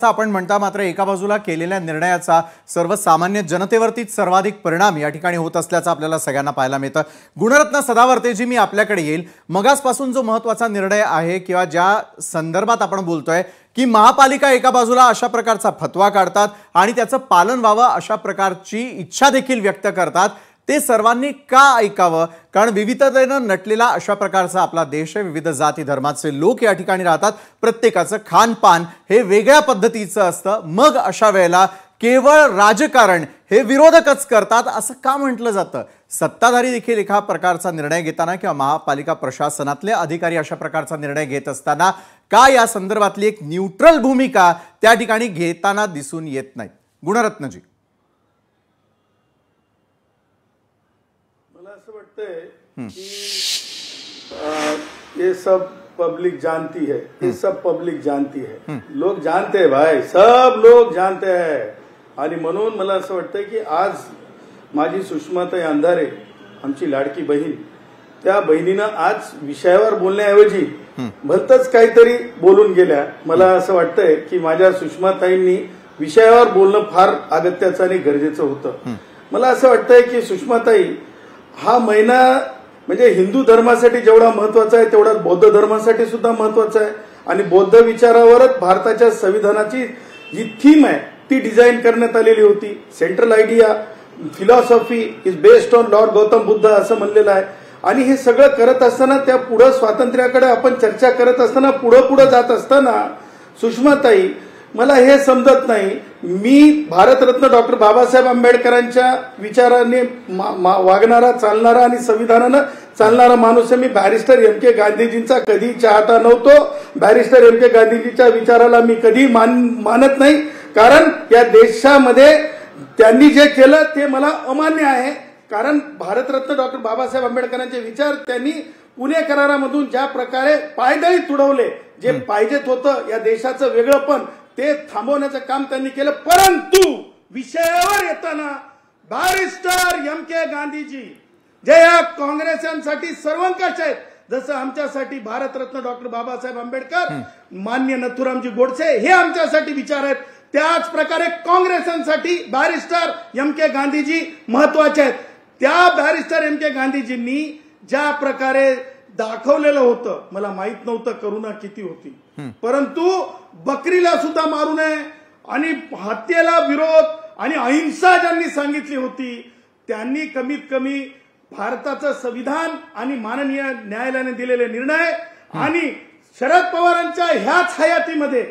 आपण म्हणता, मात्र एका बाजूला केलेल्या निर्णयाचा सर्वसामान्य जनतेवरतीच सर्वाधिक परिणाम या ठिकाणी होत असल्याचं आपल्याला सगळ्यांना पाहायला मिळतं। गुणरत्न सदावर्तेजी, मी आपल्याकडे येईल। मगासपासून जो महत्त्वाचा निर्णय आहे किंवा ज्या संदर्भात आपण बोलतोय की महापालिका एका बाजूला अशा प्रकारचा फतवा काढतात आणि त्याचं पालन व्हावं अशा प्रकारची इच्छा देखील व्यक्त करतात, ते सर्वांनी का ऐकावं? कारण विविधतेने नटलेला अशा प्रकारचा आपला देश आहे, विविध जाती धर्माचे लोक या ठिकाणी राहतात, प्रत्येकाचं खानपान हे वेगळ्या पद्धतीचं असतं। मग अशा वेळेला केवळ राजकारण हे विरोधकच करतात असं का म्हटलं जातं? सत्ताधारी देखील एका प्रकारचा निर्णय घेताना किंवा महापालिका प्रशासनातले अधिकारी अशा प्रकारचा निर्णय घेत असताना का या संदर्भातली एक न्यूट्रल भूमिका त्या ठिकाणी घेताना दिसून येत नाही? गुणरत्नजी, ये सब पब्लिक जानती है, ये सब पब्लिक जानती है, लोग जानते हैं भाई, सब लोग जानते हैं। आणि म्हणून मला असं वाटतं की आज माझी सुषमाताई अंधारे, आमची लाडकी बहीण, त्या बहिणीनं आज विषयावर बोलण्याऐवजी भलतंच काहीतरी बोलून गेल्या। मला असं वाटतंय की माझ्या सुषमाताईंनी विषयावर बोलणं फार अगत्याचं आणि गरजेचं होतं। मला असं वाटतंय की सुषमाताई, हा महिना म्हणजे हिंदू धर्मासाठी जेवढा महत्वाचा आहे तेवढा बौद्ध धर्मासाठी सुद्धा महत्वाचा आहे। आणि बौद्ध विचारावरच भारताच्या संविधानाची जी थीम आहे ती डिझाईन करण्यात आलेली होती। Central idea philosophy is based on Lord Gautam Buddha असं म्हणलेलं आहे। आणि हे सगळं करत असताना, त्या पुढे स्वातंत्र्याकडे आपण चर्चा करत असताना, पुढे जात असताना, सुषमाताई, मला हे समजत नाही, मी भारतरत्न डॉक्टर बाबासाहेब आंबेडकरांच्या विचाराने वागणारा, चालणारा आणि संविधानानं चालणारा माणूस आहे। मी बॅरिस्टर एम के गांधीजींचा कधी चाहता नव्हतो। बॅरिस्टर एम के गांधीजींच्या विचाराला मी कधी मानत नाही, कारण या देशामध्ये त्यांनी जे केलं ते मला अमान्य आहे। कारण भारतरत्न डॉक्टर बाबासाहेब आंबेडकरांचे विचार त्यांनी पुणे करारामधून ज्या प्रकारे पायदळी तुडवले, जे पाहिजेत होतं या देशाचं वेगळंपण, ते थांबवण्याचं काम त्यांनी केलं। परंतु विषयावर येताना बॅरिस्टर एम के गांधीजी, जे या काँग्रेसांसाठी सर्वंकष आहेत, जसं आमच्यासाठी भारतरत्न डॉक्टर बाबासाहेब आंबेडकर, मान्य नथुरामजी गोडसे हे आमच्यासाठी विचार आहेत, त्याच प्रकारे काँग्रेसांसाठी बॅरिस्टर एम के गांधीजी महत्वाचे आहेत। त्या बॅरिस्टर एम के गांधीजींनी ज्या प्रकारे दाखवलेलं होतं, मला माहित नव्हतं करुणा किती होती, परंतु बकरीला सुद्धा मारू नये आणि हत्येला विरोध आणि अहिंसा ज्यांनी सांगितली होती, त्यांनी कमीत कमी भारताचं संविधान आणि माननीय न्यायालयाने दिलेले निर्णय आणि शरद पवारांच्या ह्याच हयातीमध्ये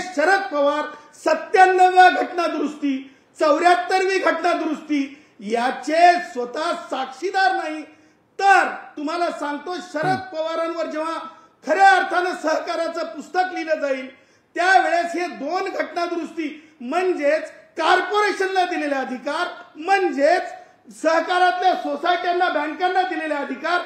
शरद पवार 97व्या घटना दुरुस्ती, 74वी घटना दुरुस्ती याचे स्वतः साक्षीदार नाही। तर तुम्हाला सांगतो, शरद पवारांवर जेव्हा खऱ्या अर्थानं सहकाराचं पुस्तक लिहिलं जाईल, त्यावेळेस हे 2 घटना दुरुस्ती म्हणजेच कॉर्पोरेशनला दिलेले अधिकार, म्हणजेच सहकारातल्या सोसायट्यांना, बँकांना दिलेले अधिकार,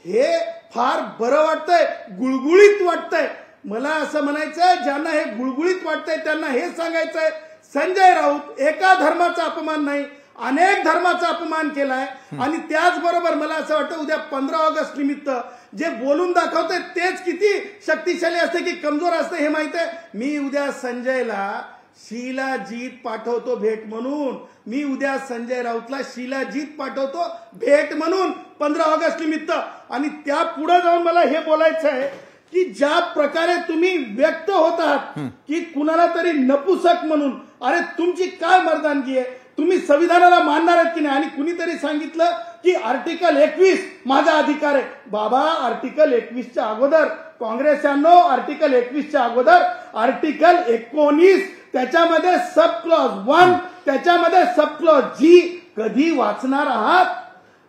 हे फार बरं वाटतंय, गुळगुळीत वाटतंय। मला असं म्हणायचंय, ज्यांना हे गुळगुळीत वाटतंय त्यांना हे सांगायचंय, संजय राऊत एका धर्माचा अपमान नाही, अनेक धर्माचा अपमान केलाय। आणि त्याचबरोबर मला असं वाटतं, उद्या 15 ऑगस्ट निमित्त जे बोलून दाखवते तेच किती शक्तिशाली असते की कमजोर असते हे माहित आहे। मी उद्या संजयला शीलाजीत पाठवतो भेट म्हणून, मी उद्या संजय राऊतला शीलाजीत पाठवतो भेट म्हणून 15 ऑगस्ट निमित्त। आणि त्या पुढे जाऊन मला हे बोलायचं आहे की ज्या प्रकारे तुम्ही व्यक्त होत आहात की कुणाला तरी नपुसक म्हणून, अरे तुमची काय मर्दानगी आहे? तुम्ही संविधानाला मानणार आहेत की नाही? आणि कुणीतरी सांगितलं की आर्टिकल 21 माझा अधिकार आहे। बाबा, आर्टिकल 21च्या अगोदर काँग्रेसांनो, आर्टिकल 21च्या अगोदर आर्टिकल 19, त्याच्यामध्ये सब क्लॉज 1, त्याच्यामध्ये सब क्लॉज जी कधी वाचणार आहात?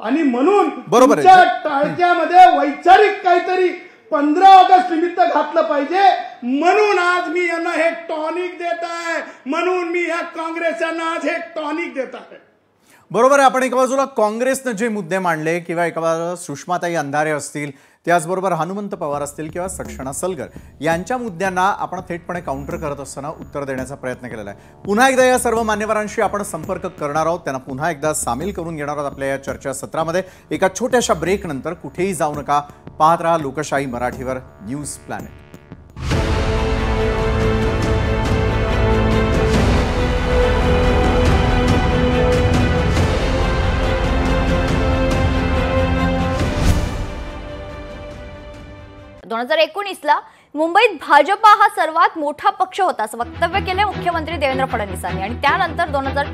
आणि म्हणून तुमच्या टाळक्यामध्ये वैचारिक काहीतरी 15 ऑगस्ट निमित्त घातलं पाहिजे, म्हणून आज मी यांना हे टॉनिक देत आहे, म्हणून मी या काँग्रेसांना आज हे टॉनिक देत आहे। बरोबर आहे। आपण एका बाजूला काँग्रेसने जे मुद्दे मांडले, किंवा एका बाजूला सुषमाताई अंधारे असतील, त्याचबरोबर हनुमंत पवार असतील किंवा सक्षणा सलगर यांच्या मुद्द्यांना आपण थेटपणे काउंटर करत असताना उत्तर देण्याचा प्रयत्न केलेला आहे। पुन्हा एकदा या सर्व मान्यवरांशी आपण संपर्क करणार आहोत, त्यांना पुन्हा एकदा सामील करून घेणार आहोत आपल्या या चर्चा सत्रामध्ये। एका छोट्याशा ब्रेक नंतर कुठेही जाऊ नका, पाहत रहा लोकशाही मराठीवर न्यूज प्लॅनेट। 2019ला मुंबईत भाजपा हा सर्वात मोठा पक्ष होता असं वक्तव्य केलंय मुख्यमंत्री देवेंद्र फडणवीसांनी आणि त्यानंतर